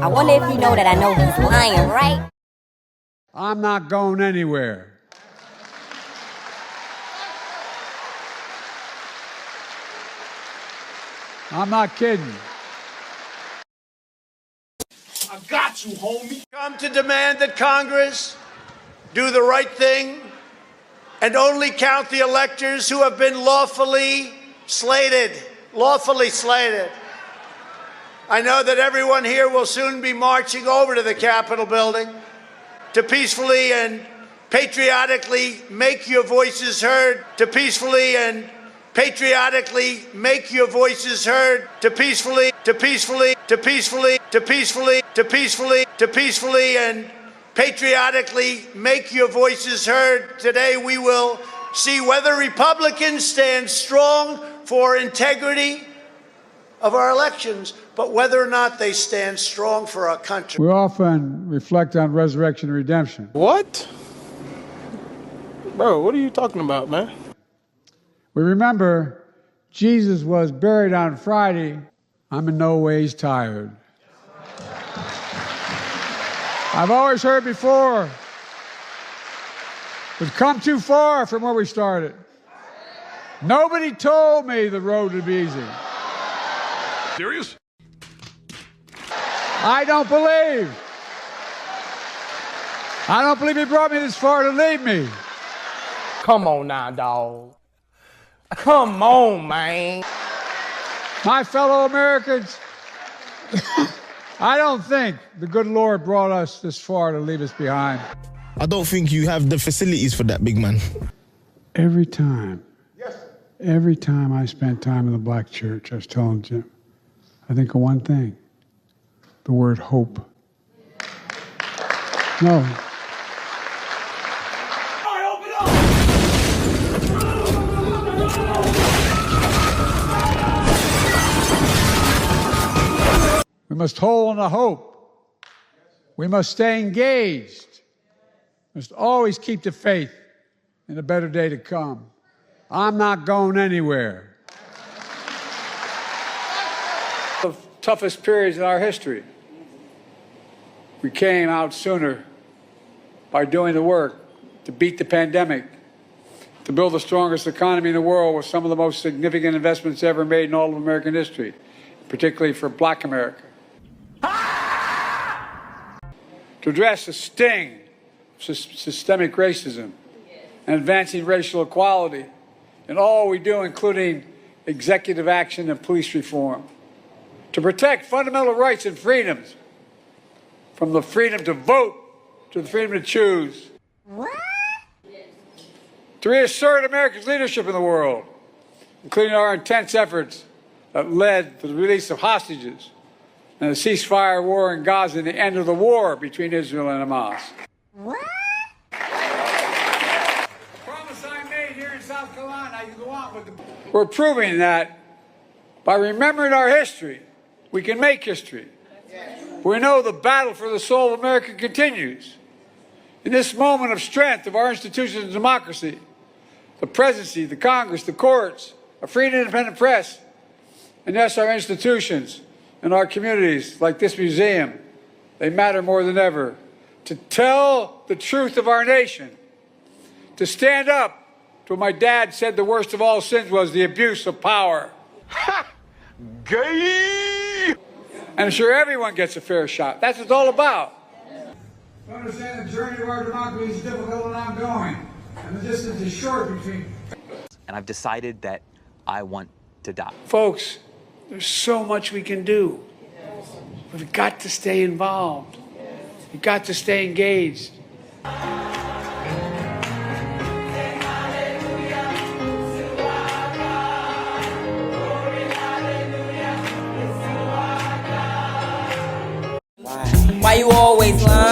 I wonder if you know that I know he's lying, right? I'm not going anywhere. I'm not kidding. I got you, homie. Come to demand that Congress do the right thing and only count the electors who have been lawfully slated. Lawfully slated. I know that everyone here will soon be marching over to the Capitol building to peacefully and patriotically make your voices heard, to peacefully and patriotically make your voices heard, to peacefully and patriotically make your voices heard. Today we will see whether Republicans stand strong for integrity of our elections, but whether or not they stand strong for our country. We often reflect on resurrection and redemption. What? Bro, what are you talking about, man? We remember Jesus was buried on Friday. I'm in no ways tired. I've always heard before, we've come too far from where we started. Nobody told me the road would be easy. Serious? I don't believe he brought me this far to leave me. Come on now, dog. Come on, man. My fellow Americans, I don't think the good Lord brought us this far to leave us behind. I don't think you have the facilities for that, big man. Every time I spent time in the black church, I was telling Jim, I think of one thing, the word hope. No. We must hold on to hope. We must stay engaged. We must always keep the faith in a better day to come. I'm not going anywhere. The toughest periods in our history. We came out sooner by doing the work to beat the pandemic, to build the strongest economy in the world with some of the most significant investments ever made in all of American history, particularly for Black America. To address the sting of systemic racism and advancing racial equality in all we do, including executive action and police reform. To protect fundamental rights and freedoms, from the freedom to vote to the freedom to choose. What? To reassert America's leadership in the world, including our intense efforts that led to the release of hostages and the ceasefire war in Gaza and the end of the war between Israel and Hamas. What? The promise I made here in South Carolina, I can go on with We're proving that by remembering our history, we can make history. We know the battle for the soul of America continues. In this moment of strength of our institutions and democracy, the presidency, the Congress, the courts, a free and independent press, and yes, our institutions and our communities like this museum, they matter more than ever. To tell the truth of our nation, to stand up to what my dad said the worst of all sins was, the abuse of power. Ha! Gay! And ensure everyone gets a fair shot. That's what it's all about. To understand the journey of our democracy is difficult and ongoing, and the distance is short between. And I've decided that I want to die. Folks, there's so much we can do. We've got to stay involved. We've got to stay engaged. Why you always lying?